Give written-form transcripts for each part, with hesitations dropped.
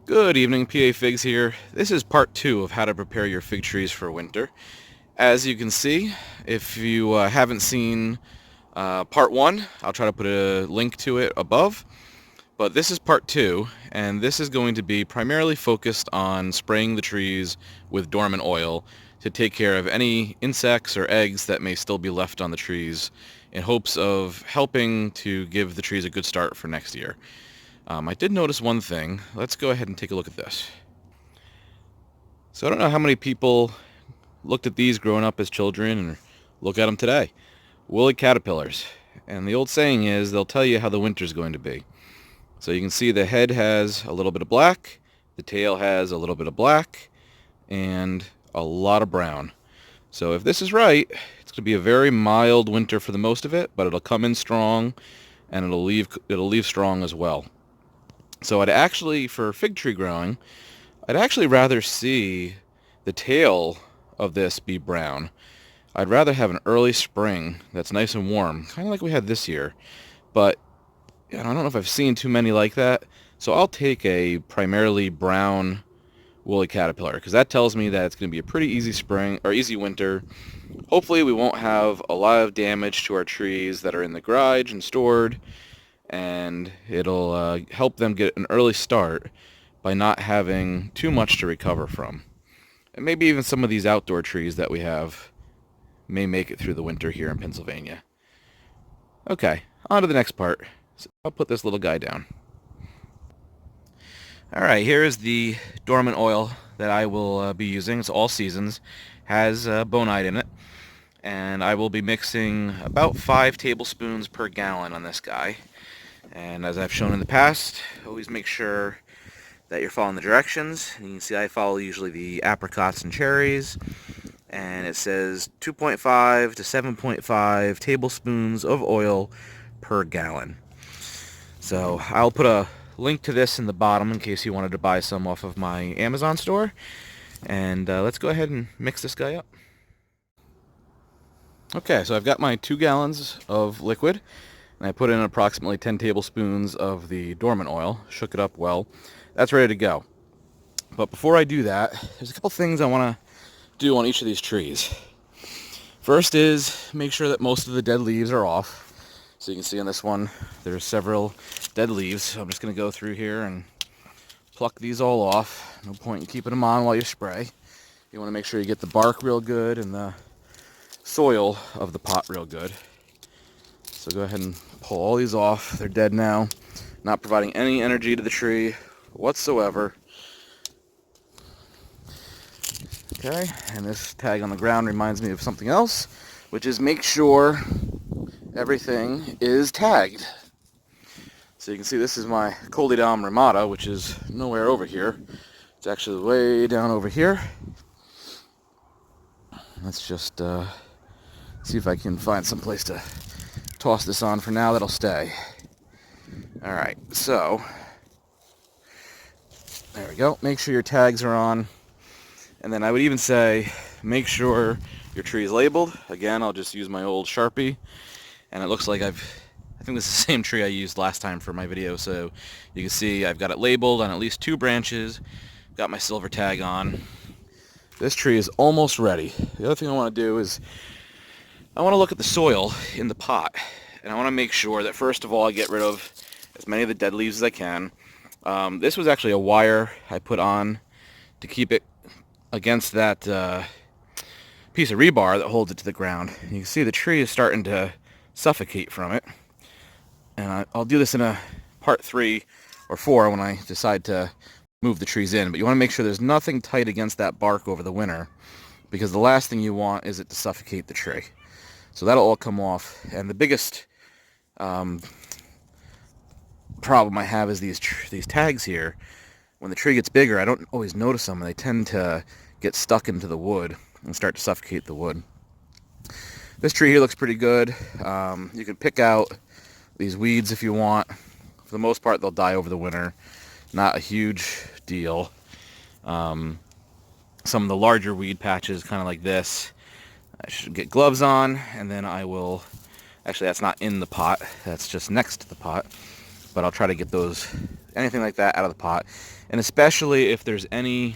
Good evening, PA Figs here. This is part 2 of how to prepare your fig trees for winter. As you can see, if you haven't seen part 1, I'll try to put a link to it above. But this is part 2, and this is going to be primarily focused on spraying the trees with dormant oil to take care of any insects or eggs that may still be left on the trees in hopes of helping to give the trees a good start for next year. I did notice one thing. Let's go ahead and take a look at this. So I don't know how many people looked at these growing up as children and look at them today. Woolly caterpillars. And the old saying is they'll tell you how the winter's going to be. So you can see the head has a little bit of black, the tail has a little bit of black, and a lot of brown. So if this is right, it's going to be a very mild winter for the most of it, but it'll come in strong and it'll leave strong as well. So I'd actually, for fig tree growing, I'd actually rather see the tail of this be brown. I'd rather have an early spring that's nice and warm, kind of like we had this year. But I don't know if I've seen too many like that. So I'll take a primarily brown woolly caterpillar because that tells me that it's going to be a pretty easy spring or easy winter. Hopefully we won't have a lot of damage to our trees that are in the garage and stored, and it'll help them get an early start by not having too much to recover from. And maybe even some of these outdoor trees that we have may make it through the winter here in Pennsylvania. Okay, on to the next part. So I'll put this little guy down. Alright, here is the dormant oil that I will be using. It's all seasons. Has bonite in it. And I will be mixing about 5 tablespoons per gallon on this guy. And as I've shown in the past, always make sure that you're following the directions. And you can see I follow usually the apricots and cherries. And it says 2.5 to 7.5 tablespoons of oil per gallon. So I'll put a link to this in the bottom in case you wanted to buy some off of my Amazon store. And let's go ahead and mix this guy up. Okay, so I've got my 2 gallons of liquid. And I put in approximately 10 tablespoons of the dormant oil, shook it up well. That's ready to go. But before I do that, there's a couple things I want to do on each of these trees. First is make sure that most of the dead leaves are off. So you can see on this one, there's several dead leaves. So I'm just going to go through here and pluck these all off. No point in keeping them on while you spray. You want to make sure you get the bark real good and the soil of the pot real good. So go ahead and pull all these off. They're dead now, not providing any energy to the tree whatsoever. Okay, and this tag on the ground reminds me of something else, which is make sure everything is tagged. So you can see this is my Coleodon ramata, which is nowhere over here. It's actually way down over here. Let's just see if I can find some place to toss this on for now that'll stay. Alright, so there we go. Make sure your tags are on. And then I would even say make sure your tree is labeled. Again, I'll just use my old Sharpie. And it looks like I think this is the same tree I used last time for my video. So you can see I've got it labeled on at least 2 branches. Got my silver tag on. This tree is almost ready. The other thing I want to do is I want to look at the soil in the pot, and I want to make sure that first of all I get rid of as many of the dead leaves as I can. This was actually a wire I put on to keep it against that piece of rebar that holds it to the ground. You can see the tree is starting to suffocate from it, and I'll do this in a part 3 or 4 when I decide to move the trees in. But you want to make sure there's nothing tight against that bark over the winter, because the last thing you want is it to suffocate the tree. So that'll all come off. And the biggest problem I have is these tags here. When the tree gets bigger, I don't always notice them, and they tend to get stuck into the wood and start to suffocate the wood. This tree here looks pretty good. You can pick out these weeds if you want. For the most part, they'll die over the winter. Not a huge deal. Some of the larger weed patches, kind of like this, I should get gloves on, and then I will, actually that's not in the pot, that's just next to the pot. but I'll try to get those, anything like that, out of the pot. And especially if there's any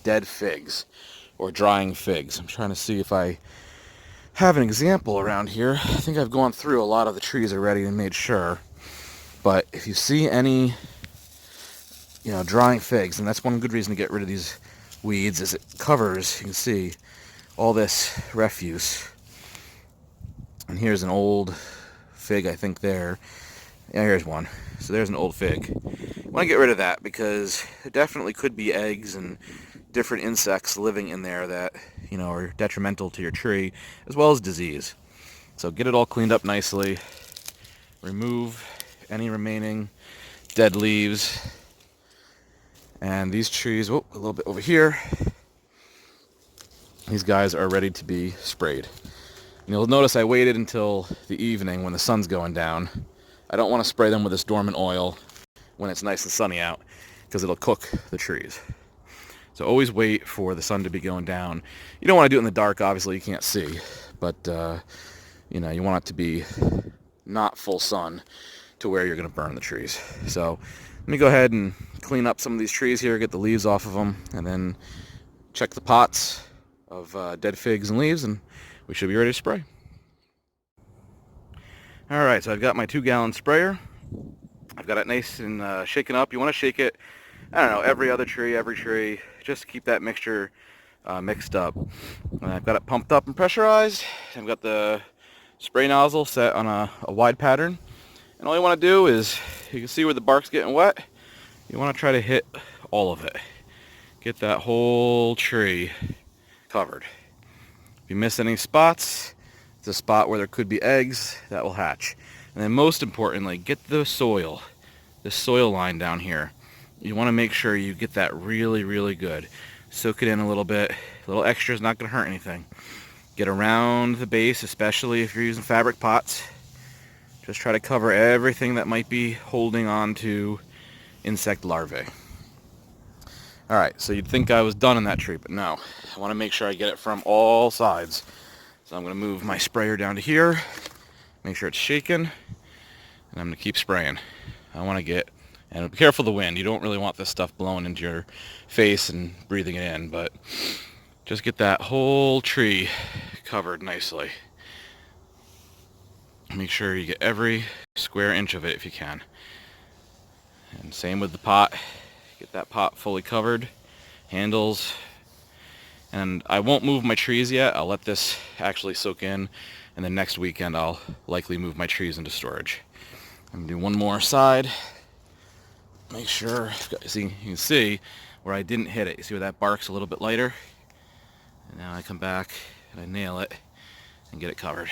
dead figs or drying figs. I'm trying to see if I have an example around here. I think I've gone through a lot of the trees already and made sure. But if you see any, drying figs, and that's one good reason to get rid of these weeds, is it covers, you can see, all this refuse. And here's an old fig, I think there. Yeah, here's one. So there's an old fig. I want to get rid of that because there definitely could be eggs and different insects living in there that, are detrimental to your tree, as well as disease. So get it all cleaned up nicely. Remove any remaining dead leaves. And these trees, a little bit over here, these guys are ready to be sprayed. You'll notice I waited until the evening when the sun's going down. I don't want to spray them with this Dormant Oil when it's nice and sunny out because it'll cook the trees. So always wait for the sun to be going down. You don't want to do it in the dark, obviously you can't see, but you want it to be not full sun to where you're going to burn the trees. So let me go ahead and clean up some of these trees here, get the leaves off of them, and then check the pots of dead figs and leaves, and we should be ready to spray. Alright, so I've got my 2-gallon sprayer. I've got it nice and shaken up. You want to shake it, every other tree, every tree, just to keep that mixture mixed up. And I've got it pumped up and pressurized. I've got the spray nozzle set on a wide pattern. And all you want to do is, you can see where the bark's getting wet. You want to try to hit all of it. Get that whole tree covered. If you miss any spots, it's a spot where there could be eggs that will hatch. And then most importantly, get the soil, this soil line down here. You want to make sure you get that really, really good. Soak it in a little bit. A little extra is not going to hurt anything. Get around the base, especially if you're using fabric pots. Just try to cover everything that might be holding on to insect larvae. Alright, so you'd think I was done in that tree, but no. I want to make sure I get it from all sides. So I'm going to move my sprayer down to here, make sure it's shaken, and I'm going to keep spraying. I want to get, and be careful of the wind. You don't really want this stuff blowing into your face and breathing it in, but just get that whole tree covered nicely. Make sure you get every square inch of it if you can. And same with the pot. Get that pot fully covered, handles. And I won't move my trees yet. I'll let this actually soak in, and then next weekend I'll likely move my trees into storage. I'm gonna do one more side. Make sure, you can see where I didn't hit it. You see where that bark's a little bit lighter? And now I come back and I nail it and get it covered.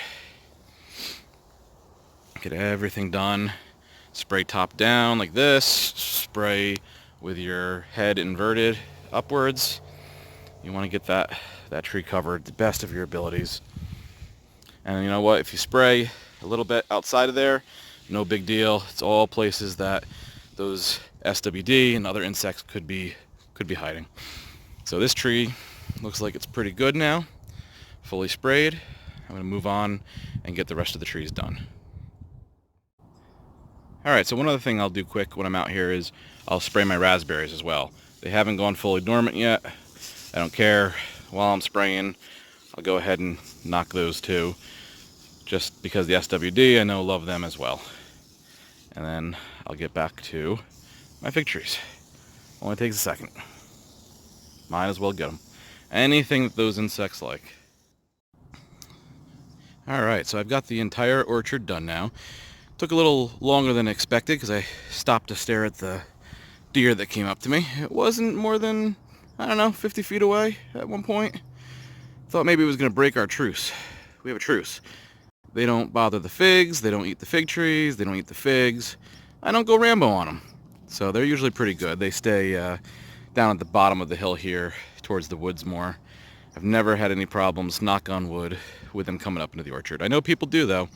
Get everything done. Spray top down like this. Spray with your head inverted upwards. You want to get that tree covered the best of your abilities. And you know what? If you spray a little bit outside of there, no big deal. It's all places that those SWD and other insects could be hiding. So this tree looks like it's pretty good now. Fully sprayed. I'm going to move on and get the rest of the trees done. Alright, so one other thing I'll do quick when I'm out here is I'll spray my raspberries as well. They haven't gone fully dormant yet. I don't care. While I'm spraying, I'll go ahead and knock those too. Just because the SWD, I know, love them as well. And then I'll get back to my fig trees. Only takes a second. Might as well get them. Anything that those insects like. Alright, so I've got the entire orchard done now. Took a little longer than expected because I stopped to stare at the deer that came up to me. It wasn't more than, 50 feet away at one point. Thought maybe it was going to break our truce. We have a truce. They don't bother the figs, they don't eat the fig trees, they don't eat the figs. I don't go Rambo on them. So they're usually pretty good. They stay down at the bottom of the hill here towards the woods more. I've never had any problems, knock on wood, with them coming up into the orchard. I know people do though.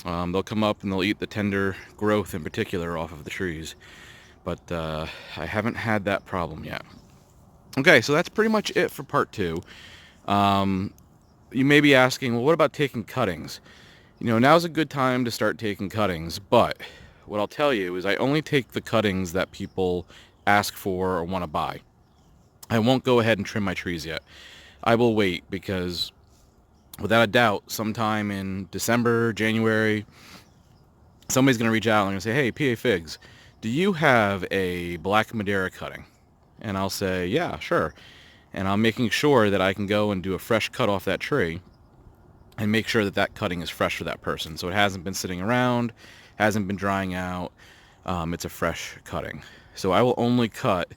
They'll come up and they'll eat the tender growth in particular off of the trees. But I haven't had that problem yet. Okay, so that's pretty much it for part 2. You may be asking, well, what about taking cuttings? Now's a good time to start taking cuttings, but what I'll tell you is I only take the cuttings that people ask for or want to buy. I won't go ahead and trim my trees yet. I will wait because without a doubt, sometime in December, January, somebody's going to reach out and say, hey, PA Figs, do you have a black Madeira cutting? And I'll say, yeah, sure. And I'm making sure that I can go and do a fresh cut off that tree and make sure that that cutting is fresh for that person. So it hasn't been sitting around, hasn't been drying out. It's a fresh cutting. So I will only cut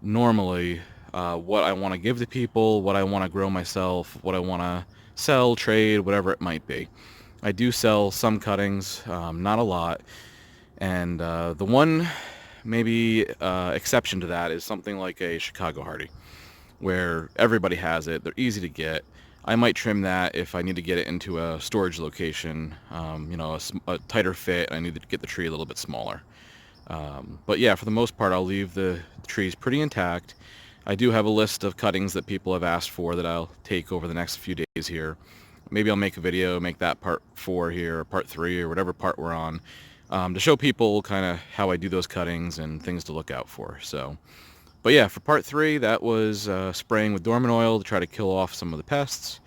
normally what I want to give to people, what I want to grow myself, what I want to sell, trade, whatever it might be. I do sell some cuttings, not a lot. And the one maybe exception to that is something like a Chicago Hardy, where everybody has it. They're easy to get. I might trim that if I need to get it into a storage location, a tighter fit, and I need to get the tree a little bit smaller. But yeah, for the most part, I'll leave the trees pretty intact. I do have a list of cuttings that people have asked for that I'll take over the next few days here. Maybe I'll make a video, make that part 4 here, or part 3, or whatever part we're on, to show people kind of how I do those cuttings and things to look out for. So, but yeah, for part 3, that was spraying with Dormant Oil to try to kill off some of the pests.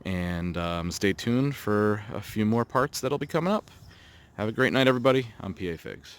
And stay tuned for a few more parts that'll be coming up. Have a great night, everybody. I'm PA Figs.